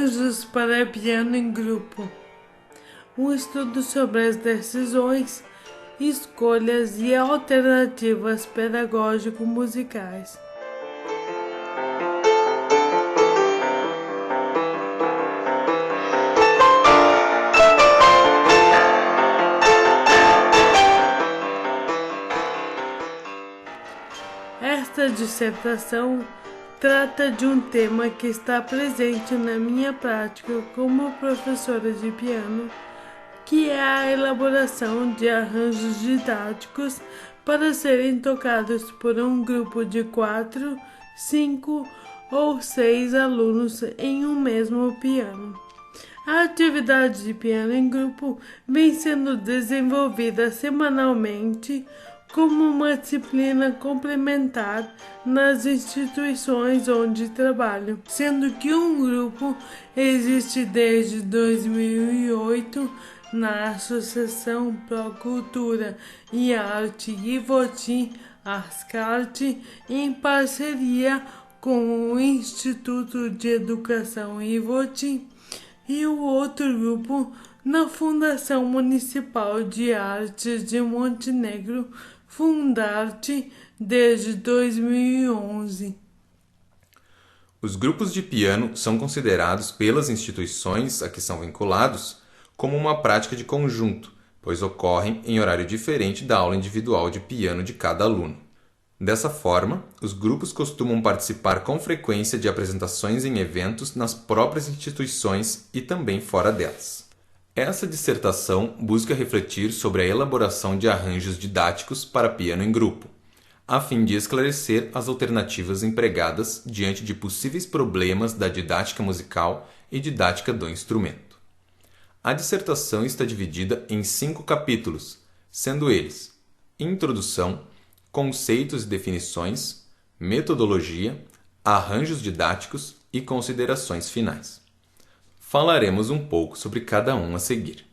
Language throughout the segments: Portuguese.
Arranjos para piano em grupo. Um estudo sobre as decisões, escolhas e alternativas pedagógico-musicais. Esta dissertação trata de um tema que está presente na minha prática como professora de piano, que é a elaboração de arranjos didáticos para serem tocados por um grupo de 4, 5 ou 6 alunos em um mesmo piano. A atividade de piano em grupo vem sendo desenvolvida semanalmente como uma disciplina complementar nas instituições onde trabalho, sendo que um grupo existe desde 2008 na Associação Pro Cultura e Arte Ivoti Ascarte, em parceria com o Instituto de Educação Ivoti, e o outro grupo na Fundação Municipal de Artes de Montenegro, Fundarte, desde 2011. Os grupos de piano são considerados pelas instituições a que são vinculados como uma prática de conjunto, pois ocorrem em horário diferente da aula individual de piano de cada aluno. Dessa forma, os grupos costumam participar com frequência de apresentações em eventos nas próprias instituições e também fora delas. Essa dissertação busca refletir sobre a elaboração de arranjos didáticos para piano em grupo, a fim de esclarecer as alternativas empregadas diante de possíveis problemas da didática musical e didática do instrumento. A dissertação está dividida em 5 capítulos, sendo eles: Introdução, Conceitos e definições, Metodologia, Arranjos didáticos e Considerações finais. Falaremos um pouco sobre cada um a seguir.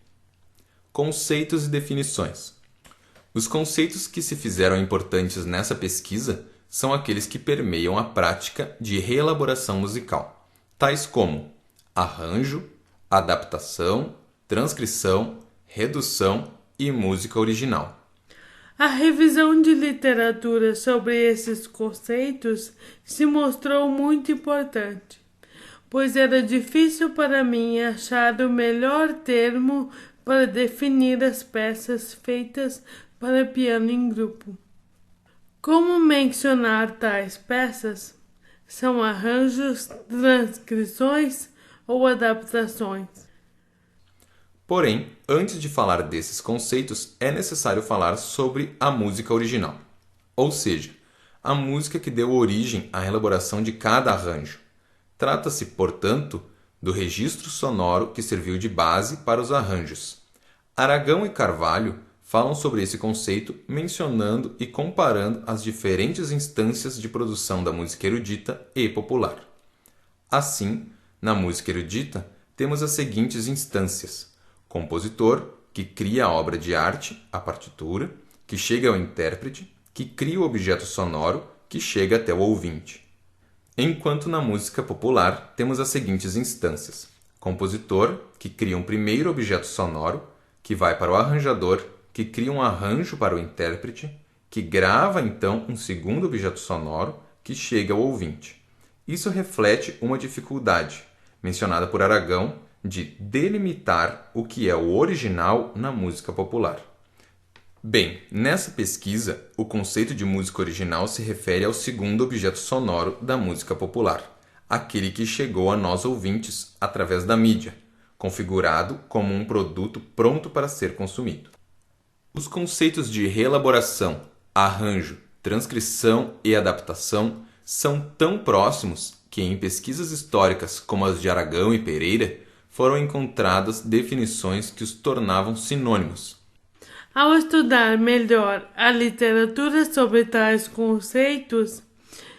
Conceitos e definições. Os conceitos que se fizeram importantes nessa pesquisa são aqueles que permeiam a prática de reelaboração musical, tais como arranjo, adaptação, transcrição, redução e música original. A revisão de literatura sobre esses conceitos se mostrou muito importante, pois era difícil para mim achar o melhor termo para definir as peças feitas para piano em grupo. Como mencionar tais peças? São arranjos, transcrições ou adaptações? Porém, antes de falar desses conceitos, é necessário falar sobre a música original, ou seja, a música que deu origem à elaboração de cada arranjo. Trata-se, portanto, do registro sonoro que serviu de base para os arranjos. Aragão e Carvalho falam sobre esse conceito mencionando e comparando as diferentes instâncias de produção da música erudita e popular. Assim, na música erudita, temos as seguintes instâncias: compositor, que cria a obra de arte, a partitura, que chega ao intérprete, que cria o objeto sonoro, que chega até o ouvinte. Enquanto na música popular temos as seguintes instâncias: compositor, que cria um primeiro objeto sonoro, que vai para o arranjador, que cria um arranjo para o intérprete, que grava então um segundo objeto sonoro, que chega ao ouvinte. Isso reflete uma dificuldade, mencionada por Aragão, de delimitar o que é o original na música popular. Bem, nessa pesquisa, o conceito de música original se refere ao segundo objeto sonoro da música popular, aquele que chegou a nós ouvintes através da mídia, configurado como um produto pronto para ser consumido. Os conceitos de reelaboração, arranjo, transcrição e adaptação são tão próximos que em pesquisas históricas como as de Aragão e Pereira foram encontradas definições que os tornavam sinônimos. Ao estudar melhor a literatura sobre tais conceitos,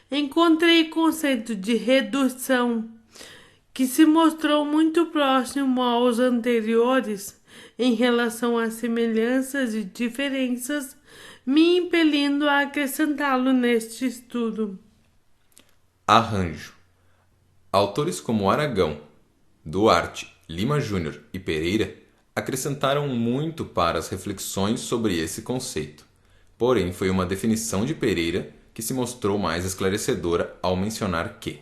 encontrei o conceito de redução, que se mostrou muito próximo aos anteriores em relação às semelhanças e diferenças, me impelindo a acrescentá-lo neste estudo. Arranjo. Autores como Aragão, Duarte, Lima Júnior e Pereira acrescentaram muito para as reflexões sobre esse conceito. Porém, foi uma definição de Pereira que se mostrou mais esclarecedora ao mencionar que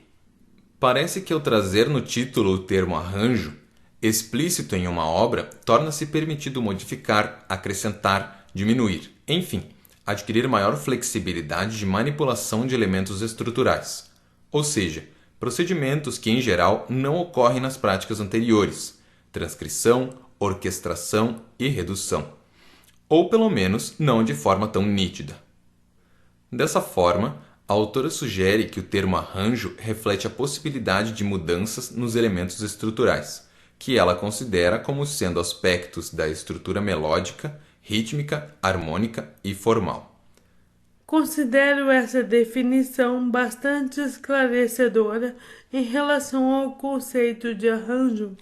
parece que ao trazer no título o termo arranjo, explícito em uma obra, torna-se permitido modificar, acrescentar, diminuir, enfim, adquirir maior flexibilidade de manipulação de elementos estruturais, ou seja, procedimentos que em geral não ocorrem nas práticas anteriores, transcrição, orquestração e redução, ou pelo menos não de forma tão nítida. Dessa forma, a autora sugere que o termo arranjo reflete a possibilidade de mudanças nos elementos estruturais, que ela considera como sendo aspectos da estrutura melódica, rítmica, harmônica e formal. Considero essa definição bastante esclarecedora em relação ao conceito de arranjo,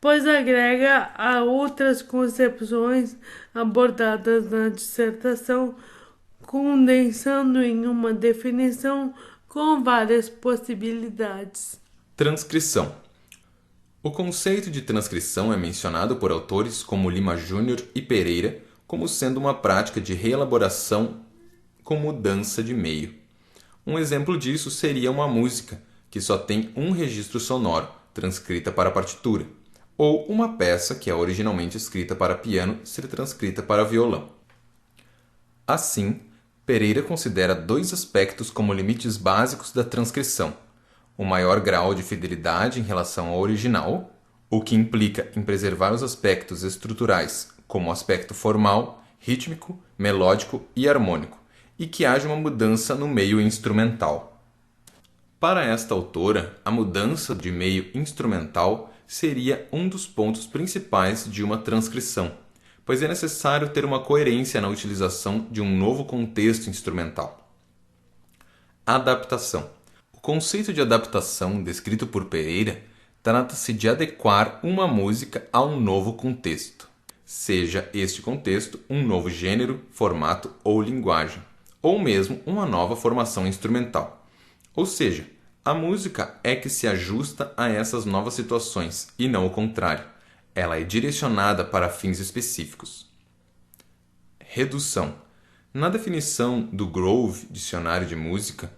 pois agrega a outras concepções abordadas na dissertação, condensando em uma definição com várias possibilidades. Transcrição. O conceito de transcrição é mencionado por autores como Lima Júnior e Pereira como sendo uma prática de reelaboração com mudança de meio. Um exemplo disso seria uma música que só tem um registro sonoro, transcrita para a partitura, ou uma peça que é originalmente escrita para piano ser transcrita para violão. Assim, Pereira considera dois aspectos como limites básicos da transcrição: o maior grau de fidelidade em relação ao original, o que implica em preservar os aspectos estruturais, como o aspecto formal, rítmico, melódico e harmônico, e que haja uma mudança no meio instrumental. Para esta autora, a mudança de meio instrumental seria um dos pontos principais de uma transcrição, pois é necessário ter uma coerência na utilização de um novo contexto instrumental. Adaptação. O conceito de adaptação descrito por Pereira trata-se de adequar uma música a um novo contexto, seja este contexto um novo gênero, formato ou linguagem, ou mesmo uma nova formação instrumental. Ou seja, a música é que se ajusta a essas novas situações e não o contrário. Ela é direcionada para fins específicos. Redução. Na definição do Grove Dicionário de Música,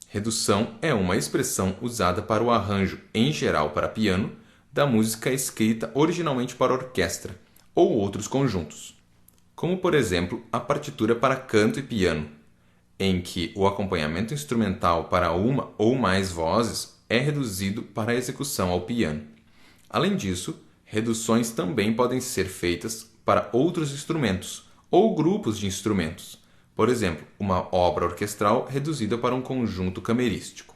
redução é uma expressão usada para o arranjo, em geral para piano, da música escrita originalmente para orquestra ou outros conjuntos, como por exemplo a partitura para canto e piano, em que o acompanhamento instrumental para uma ou mais vozes é reduzido para a execução ao piano. Além disso, reduções também podem ser feitas para outros instrumentos ou grupos de instrumentos, por exemplo, uma obra orquestral reduzida para um conjunto camerístico.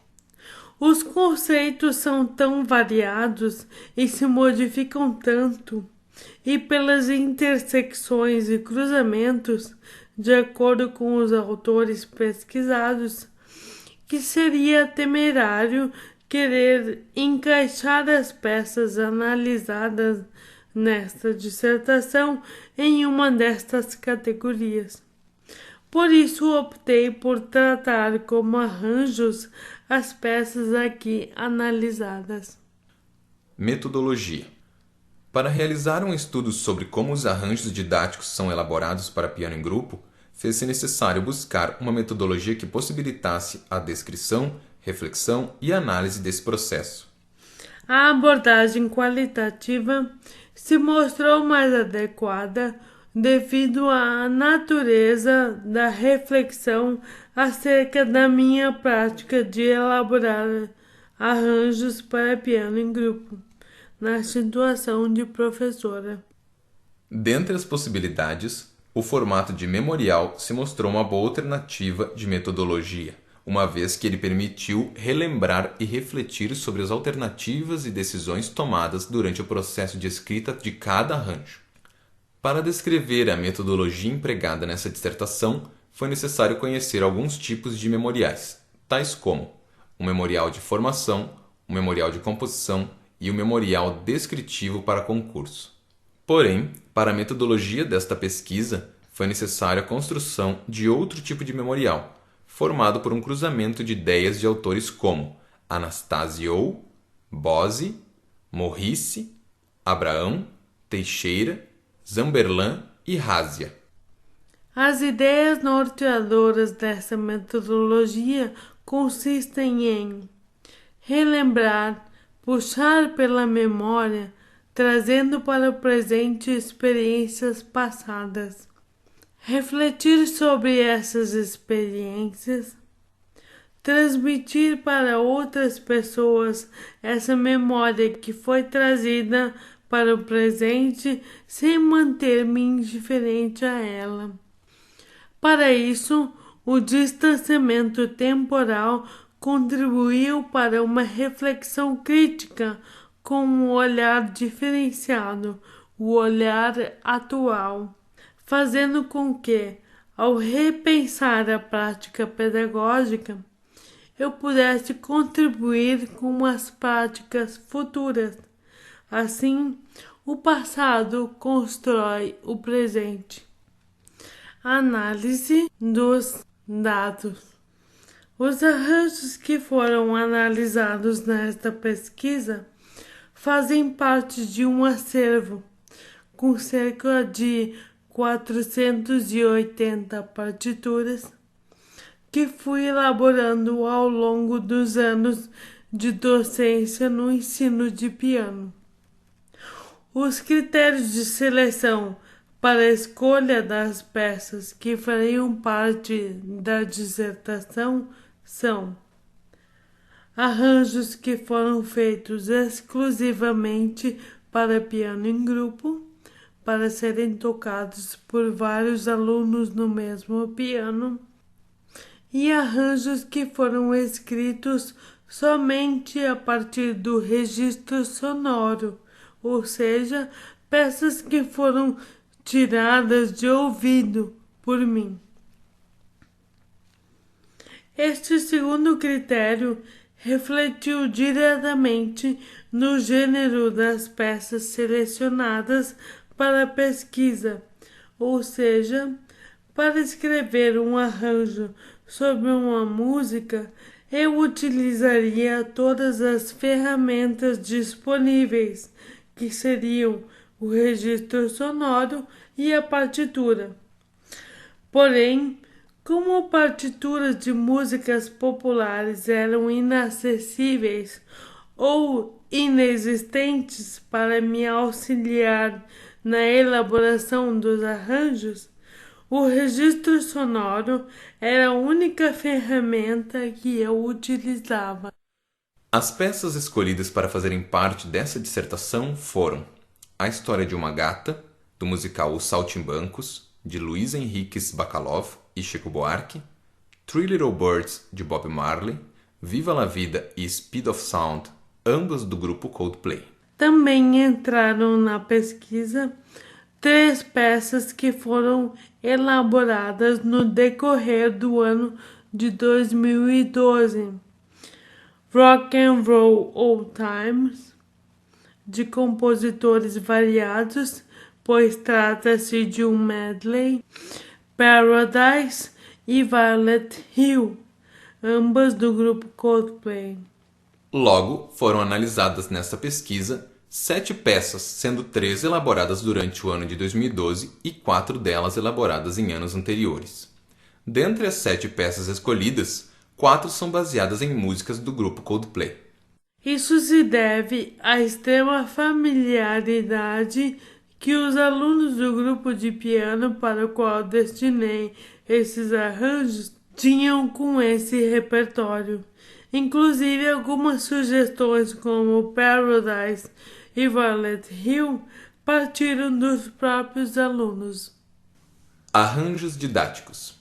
Os conceitos são tão variados e se modificam tanto, e pelas intersecções e cruzamentos, de acordo com os autores pesquisados, que seria temerário querer encaixar as peças analisadas nesta dissertação em uma destas categorias. Por isso optei por tratar como arranjos as peças aqui analisadas. Metodologia. Para realizar um estudo sobre como os arranjos didáticos são elaborados para piano em grupo, fez-se necessário buscar uma metodologia que possibilitasse a descrição, reflexão e análise desse processo. A abordagem qualitativa se mostrou mais adequada devido à natureza da reflexão acerca da minha prática de elaborar arranjos para piano em grupo, na situação de professora. Dentre as possibilidades, o formato de memorial se mostrou uma boa alternativa de metodologia, uma vez que ele permitiu relembrar e refletir sobre as alternativas e decisões tomadas durante o processo de escrita de cada arranjo. Para descrever a metodologia empregada nessa dissertação, foi necessário conhecer alguns tipos de memoriais, tais como o memorial de formação, o memorial de composição e o memorial descritivo para concurso. Porém, para a metodologia desta pesquisa, foi necessária a construção de outro tipo de memorial, formado por um cruzamento de ideias de autores como Anastasio, Bose, Morrice, Abraão, Teixeira, Zamberlan e Rásia. As ideias norteadoras dessa metodologia consistem em relembrar, puxar pela memória, trazendo para o presente experiências passadas, refletir sobre essas experiências, transmitir para outras pessoas essa memória que foi trazida para o presente sem manter-me indiferente a ela. Para isso, o distanciamento temporal contribuiu para uma reflexão crítica com um olhar diferenciado, o olhar atual, fazendo com que, ao repensar a prática pedagógica, eu pudesse contribuir com as práticas futuras. Assim, o passado constrói o presente. Análise dos dados. Os arranjos que foram analisados nesta pesquisa fazem parte de um acervo com cerca de 480 partituras que fui elaborando ao longo dos anos de docência no ensino de piano. Os critérios de seleção para a escolha das peças que fariam parte da dissertação são arranjos que foram feitos exclusivamente para piano em grupo, para serem tocados por vários alunos no mesmo piano, e arranjos que foram escritos somente a partir do registro sonoro, ou seja, peças que foram tiradas de ouvido por mim. Este segundo critério refletiu diretamente no gênero das peças selecionadas para a pesquisa, ou seja, para escrever um arranjo sobre uma música, eu utilizaria todas as ferramentas disponíveis, que seriam o registro sonoro e a partitura. Porém, como partituras de músicas populares eram inacessíveis ou inexistentes para me auxiliar na elaboração dos arranjos, o registro sonoro era a única ferramenta que eu utilizava. As peças escolhidas para fazerem parte dessa dissertação foram A História de uma Gata, do musical Os Saltimbancos, de Luiz Henriques Bacalov e Chico Buarque, Three Little Birds, de Bob Marley, Viva la Vida e Speed of Sound, ambas do grupo Coldplay. Também entraram na pesquisa 3 peças que foram elaboradas no decorrer do ano de 2012. Rock and Roll Old Times, de compositores variados, pois trata-se de um medley, Paradise e Violet Hill, ambas do grupo Coldplay. Logo, foram analisadas nesta pesquisa 7 peças, sendo 3 elaboradas durante o ano de 2012 e 4 delas elaboradas em anos anteriores. Dentre as 7 peças escolhidas, 4 são baseadas em músicas do grupo Coldplay. Isso se deve à extrema familiaridade que os alunos do grupo de piano para o qual destinei esses arranjos tinham com esse repertório. Inclusive, algumas sugestões como Paradise e Violet Hill partiram dos próprios alunos. Arranjos didáticos.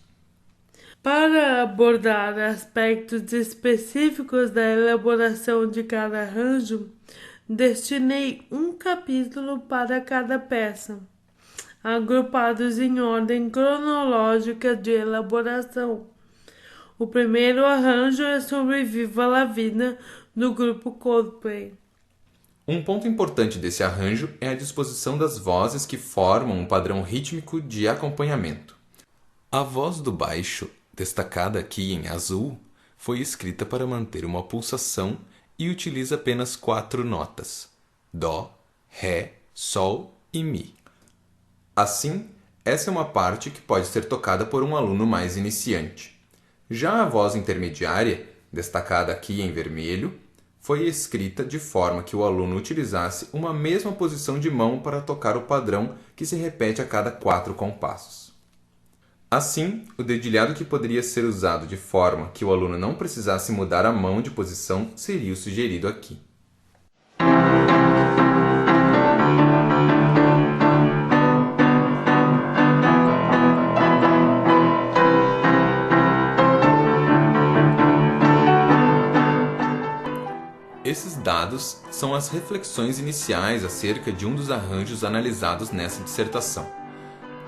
Para abordar aspectos específicos da elaboração de cada arranjo, destinei um capítulo para cada peça, agrupados em ordem cronológica de elaboração. O primeiro arranjo é sobre Viva la Vida, do grupo Coldplay. Um ponto importante desse arranjo é a disposição das vozes que formam um padrão rítmico de acompanhamento. A voz do baixo, destacada aqui em azul, foi escrita para manter uma pulsação e utiliza apenas 4 notas. Dó, Ré, Sol e Mi. Assim, essa é uma parte que pode ser tocada por um aluno mais iniciante. Já a voz intermediária, destacada aqui em vermelho, foi escrita de forma que o aluno utilizasse uma mesma posição de mão para tocar o padrão que se repete a cada 4 compassos. Assim, o dedilhado que poderia ser usado de forma que o aluno não precisasse mudar a mão de posição seria o sugerido aqui. Esses dados são as reflexões iniciais acerca de um dos arranjos analisados nessa dissertação.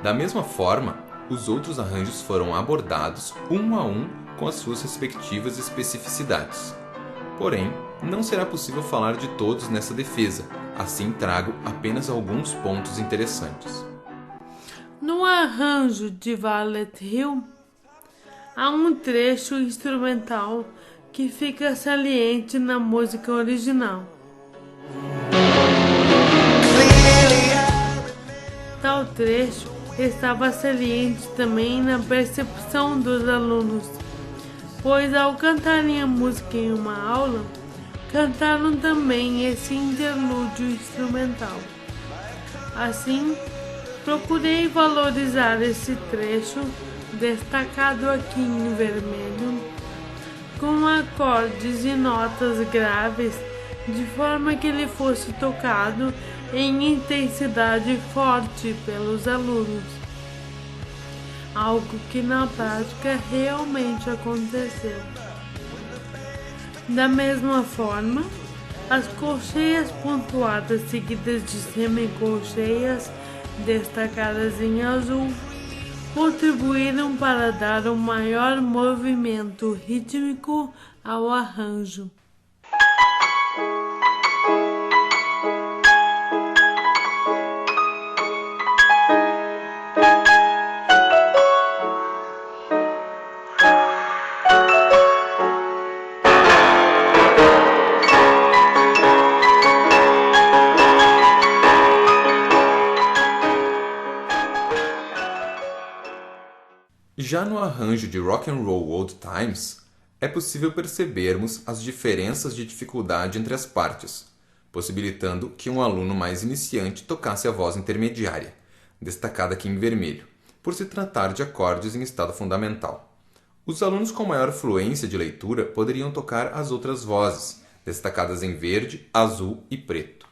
Da mesma forma, os outros arranjos foram abordados um a um com as suas respectivas especificidades. Porém, não será possível falar de todos nessa defesa, assim trago apenas alguns pontos interessantes. No arranjo de Violet Hill, há um trecho instrumental que fica saliente na música original. Tal trecho estava saliente também na percepção dos alunos, pois ao cantarem a música em uma aula, cantaram também esse interlúdio instrumental. Assim, procurei valorizar esse trecho, destacado aqui em vermelho, com acordes e notas graves, de forma que ele fosse tocado em intensidade forte pelos alunos, algo que na prática realmente aconteceu. Da mesma forma, as colcheias pontuadas seguidas de semicolcheias destacadas em azul contribuíram para dar um maior movimento rítmico ao arranjo. Já no arranjo de Rock and Roll Old Times, é possível percebermos as diferenças de dificuldade entre as partes, possibilitando que um aluno mais iniciante tocasse a voz intermediária, destacada aqui em vermelho, por se tratar de acordes em estado fundamental. Os alunos com maior fluência de leitura poderiam tocar as outras vozes, destacadas em verde, azul e preto.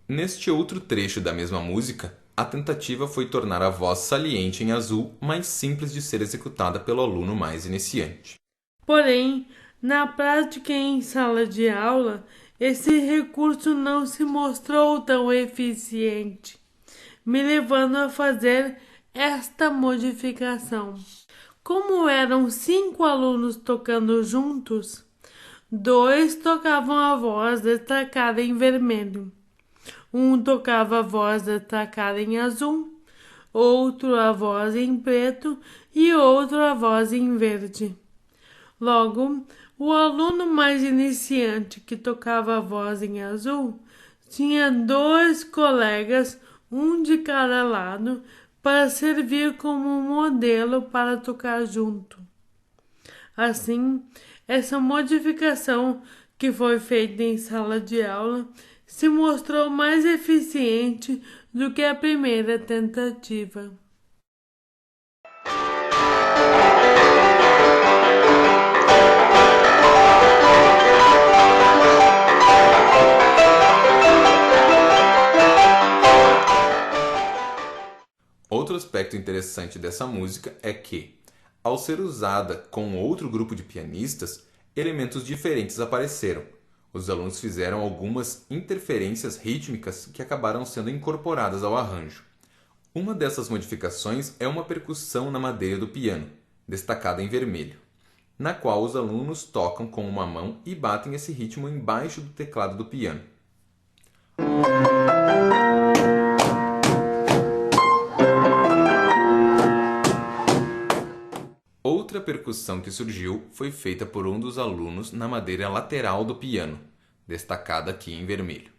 Neste outro trecho da mesma música, a tentativa foi tornar a voz saliente em azul mais simples de ser executada pelo aluno mais iniciante. Porém, na prática em sala de aula, esse recurso não se mostrou tão eficiente, me levando a fazer esta modificação. Como eram 5 alunos tocando juntos, 2 tocavam a voz destacada em vermelho. Um tocava a voz destacada em azul, outro a voz em preto e outro a voz em verde. Logo, o aluno mais iniciante que tocava a voz em azul tinha 2 colegas, um de cada lado, para servir como um modelo para tocar junto. Assim, essa modificação que foi feita em sala de aula se mostrou mais eficiente do que a primeira tentativa. Outro aspecto interessante dessa música é que, ao ser usada com outro grupo de pianistas, elementos diferentes apareceram. Os alunos fizeram algumas interferências rítmicas que acabaram sendo incorporadas ao arranjo. Uma dessas modificações é uma percussão na madeira do piano, destacada em vermelho, na qual os alunos tocam com uma mão e batem esse ritmo embaixo do teclado do piano. percussão que surgiu foi feita por um dos alunos na madeira lateral do piano, destacada aqui em vermelho,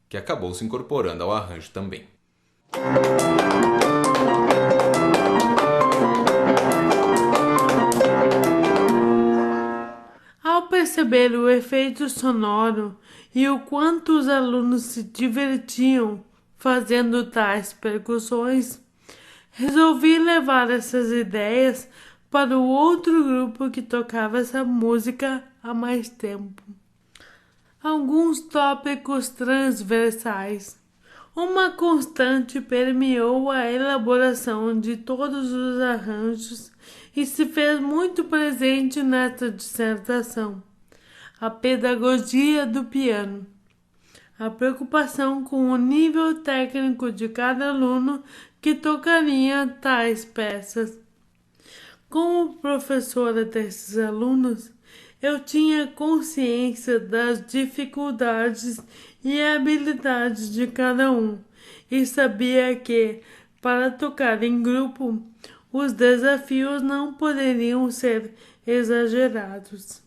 que acabou se incorporando ao arranjo também. Ao perceber o efeito sonoro e o quanto os alunos se divertiam fazendo tais percussões, resolvi levar essas ideias para o outro grupo que tocava essa música há mais tempo. Alguns tópicos transversais. Uma constante permeou a elaboração de todos os arranjos e se fez muito presente nesta dissertação: a pedagogia do piano. A preocupação com o nível técnico de cada aluno que tocaria tais peças. Como professora desses alunos, eu tinha consciência das dificuldades e habilidades de cada um e sabia que, para tocar em grupo, os desafios não poderiam ser exagerados.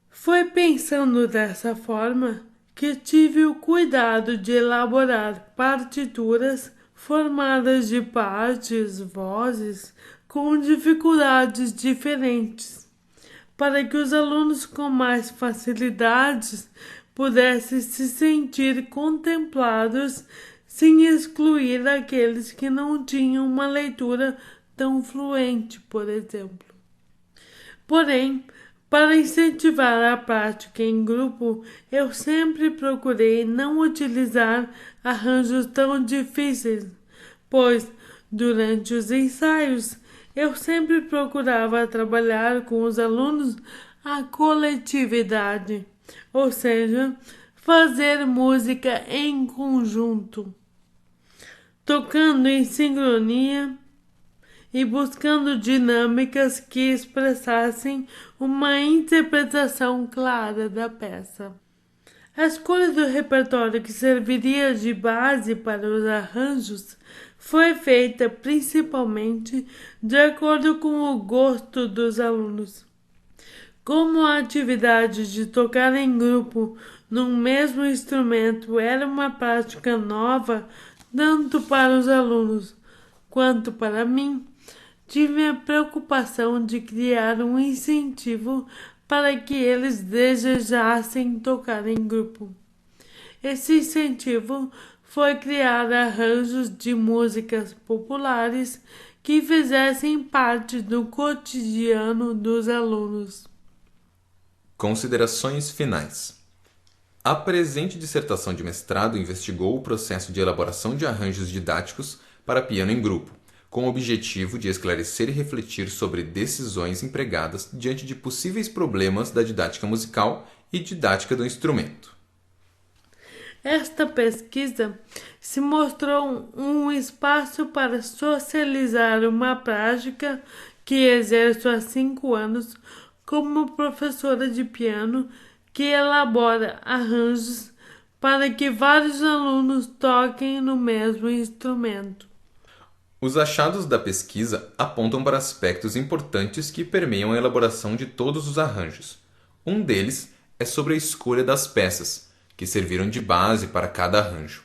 Foi pensando dessa forma que tive o cuidado de elaborar partituras formadas de partes, vozes, com dificuldades diferentes, para que os alunos com mais facilidades pudessem se sentir contemplados sem excluir aqueles que não tinham uma leitura tão fluente, por exemplo. Porém, para incentivar a prática em grupo, eu sempre procurei não utilizar arranjos tão difíceis, pois, durante os ensaios, eu sempre procurava trabalhar com os alunos a coletividade, ou seja, fazer música em conjunto, tocando em sincronia e buscando dinâmicas que expressassem uma interpretação clara da peça. A escolha do repertório que serviria de base para os arranjos foi feita principalmente de acordo com o gosto dos alunos. Como a atividade de tocar em grupo num mesmo instrumento era uma prática nova tanto para os alunos quanto para mim, tive a preocupação de criar um incentivo para que eles desejassem tocar em grupo. Esse incentivo foi criar arranjos de músicas populares que fizessem parte do cotidiano dos alunos. Considerações finais. A presente dissertação de mestrado investigou o processo de elaboração de arranjos didáticos para piano em grupo, com o objetivo de esclarecer e refletir sobre decisões empregadas diante de possíveis problemas da didática musical e didática do instrumento. Esta pesquisa se mostrou um espaço para socializar uma prática que exerço há 5 anos como professora de piano que elabora arranjos para que vários alunos toquem no mesmo instrumento. Os achados da pesquisa apontam para aspectos importantes que permeiam a elaboração de todos os arranjos. Um deles é sobre a escolha das peças, que serviram de base para cada arranjo.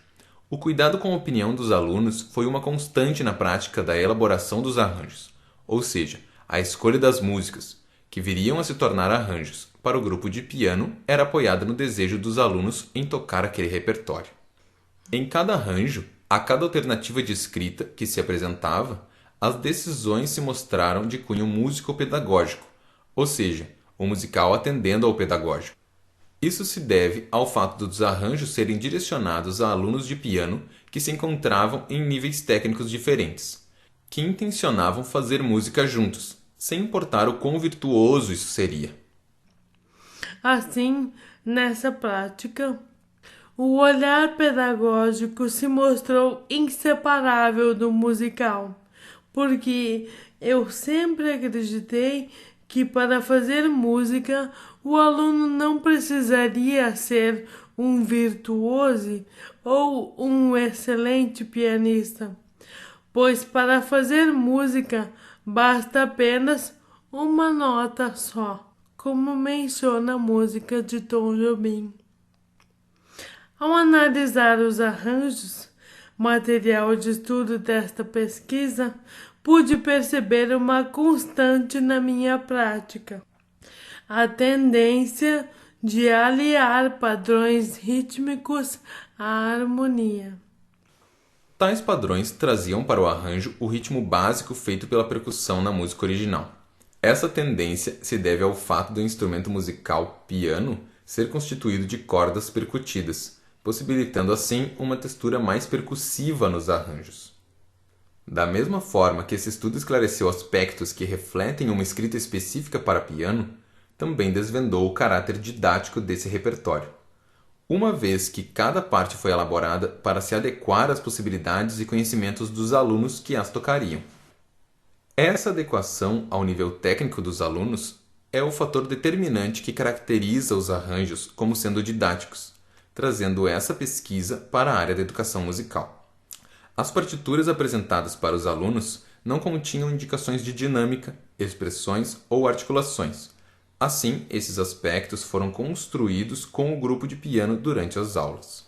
O cuidado com a opinião dos alunos foi uma constante na prática da elaboração dos arranjos, ou seja, a escolha das músicas, que viriam a se tornar arranjos, para o grupo de piano era apoiada no desejo dos alunos em tocar aquele repertório. Em cada arranjo, a cada alternativa de escrita que se apresentava, as decisões se mostraram de cunho músico-pedagógico, ou seja, o musical atendendo ao pedagógico. Isso se deve ao fato dos arranjos serem direcionados a alunos de piano que se encontravam em níveis técnicos diferentes, que intencionavam fazer música juntos, sem importar o quão virtuoso isso seria. Assim, nessa prática, o olhar pedagógico se mostrou inseparável do musical, porque eu sempre acreditei que para fazer música o aluno não precisaria ser um virtuoso ou um excelente pianista, pois para fazer música basta apenas uma nota só, como menciona a música de Tom Jobim. Ao analisar os arranjos, material de estudo desta pesquisa, pude perceber uma constante na minha prática: a tendência de aliar padrões rítmicos à harmonia. Tais padrões traziam para o arranjo o ritmo básico feito pela percussão na música original. Essa tendência se deve ao fato do instrumento musical piano ser constituído de cordas percutidas, possibilitando assim uma textura mais percussiva nos arranjos. Da mesma forma que esse estudo esclareceu aspectos que refletem uma escrita específica para piano, também desvendou o caráter didático desse repertório, uma vez que cada parte foi elaborada para se adequar às possibilidades e conhecimentos dos alunos que as tocariam. Essa adequação ao nível técnico dos alunos é o fator determinante que caracteriza os arranjos como sendo didáticos, trazendo essa pesquisa para a área da educação musical. As partituras apresentadas para os alunos não continham indicações de dinâmica, expressões ou articulações. Assim, esses aspectos foram construídos com o grupo de piano durante as aulas.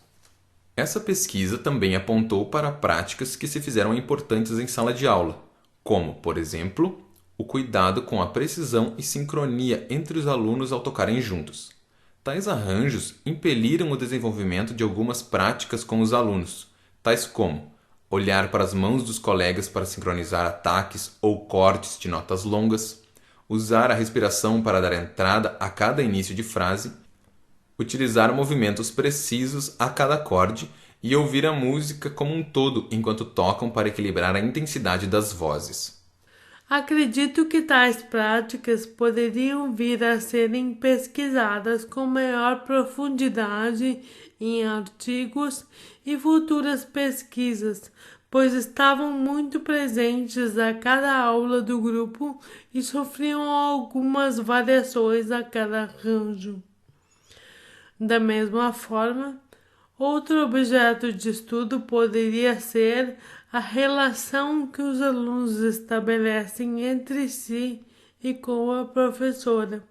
Essa pesquisa também apontou para práticas que se fizeram importantes em sala de aula, como, por exemplo, o cuidado com a precisão e sincronia entre os alunos ao tocarem juntos. Tais arranjos impeliram o desenvolvimento de algumas práticas com os alunos, tais como olhar para as mãos dos colegas para sincronizar ataques ou cortes de notas longas, usar a respiração para dar entrada a cada início de frase, utilizar movimentos precisos a cada acorde e ouvir a música como um todo enquanto tocam para equilibrar a intensidade das vozes. Acredito que tais práticas poderiam vir a serem pesquisadas com maior profundidade em artigos e futuras pesquisas, pois estavam muito presentes a cada aula do grupo e sofriam algumas variações a cada arranjo. Da mesma forma, outro objeto de estudo poderia ser a relação que os alunos estabelecem entre si e com a professora,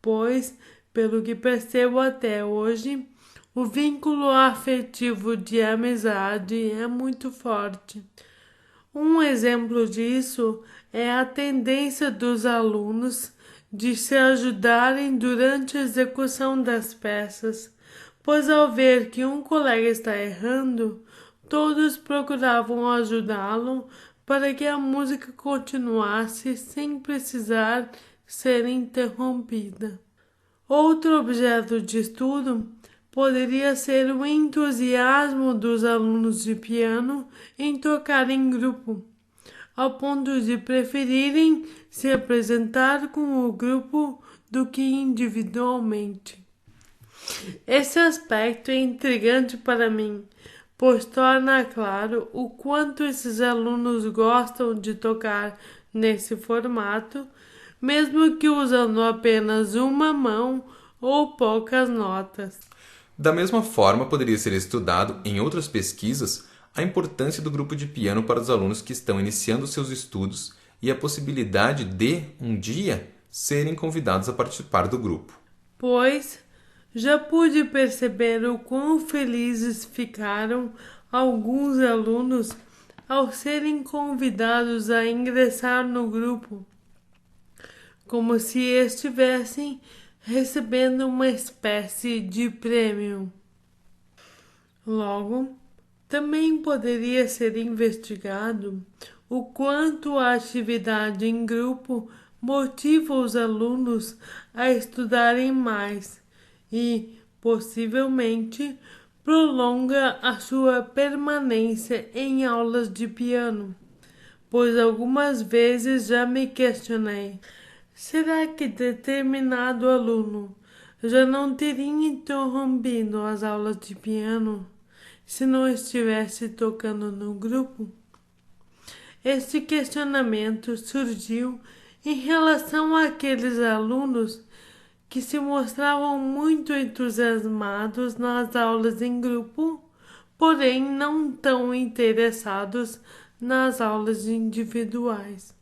pois, pelo que percebo até hoje, o vínculo afetivo de amizade é muito forte. Um exemplo disso é a tendência dos alunos de se ajudarem durante a execução das peças, pois ao ver que um colega está errando, todos procuravam ajudá-lo para que a música continuasse sem precisar ser interrompida. Outro objeto de estudo poderia ser o entusiasmo dos alunos de piano em tocar em grupo, ao ponto de preferirem se apresentar com o grupo do que individualmente. Esse aspecto é intrigante para mim, pois torna claro o quanto esses alunos gostam de tocar nesse formato, mesmo que usando apenas uma mão ou poucas notas. Da mesma forma, poderia ser estudado em outras pesquisas a importância do grupo de piano para os alunos que estão iniciando seus estudos e a possibilidade de, um dia, serem convidados a participar do grupo. Pois já pude perceber o quão felizes ficaram alguns alunos ao serem convidados a ingressar no grupo, como se estivessem recebendo uma espécie de prêmio. Logo, também poderia ser investigado o quanto a atividade em grupo motiva os alunos a estudarem mais e, possivelmente, prolonga a sua permanência em aulas de piano, pois algumas vezes já me questionei: será que determinado aluno já não teria interrompido as aulas de piano se não estivesse tocando no grupo? Este questionamento surgiu em relação àqueles alunos que se mostravam muito entusiasmados nas aulas em grupo, porém não tão interessados nas aulas individuais.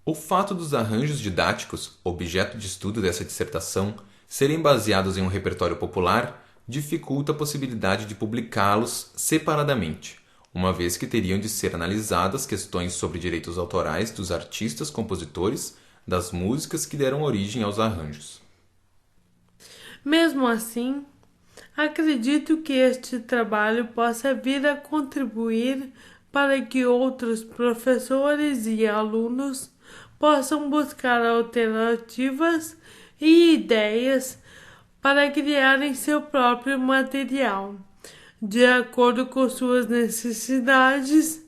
O fato dos arranjos didáticos, objeto de estudo dessa dissertação, serem baseados em um repertório popular dificulta a possibilidade de publicá-los separadamente, uma vez que teriam de ser analisadas questões sobre direitos autorais dos artistas compositores das músicas que deram origem aos arranjos. Mesmo assim, acredito que este trabalho possa vir a contribuir para que outros professores e alunos possam buscar alternativas e ideias para criarem seu próprio material, de acordo com suas necessidades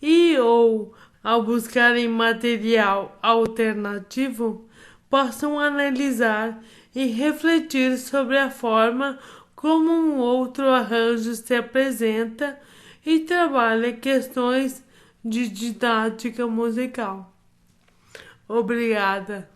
e ou ao buscarem material alternativo, possam analisar e refletir sobre a forma como um outro arranjo se apresenta e trabalha questões de didática musical. Obrigada.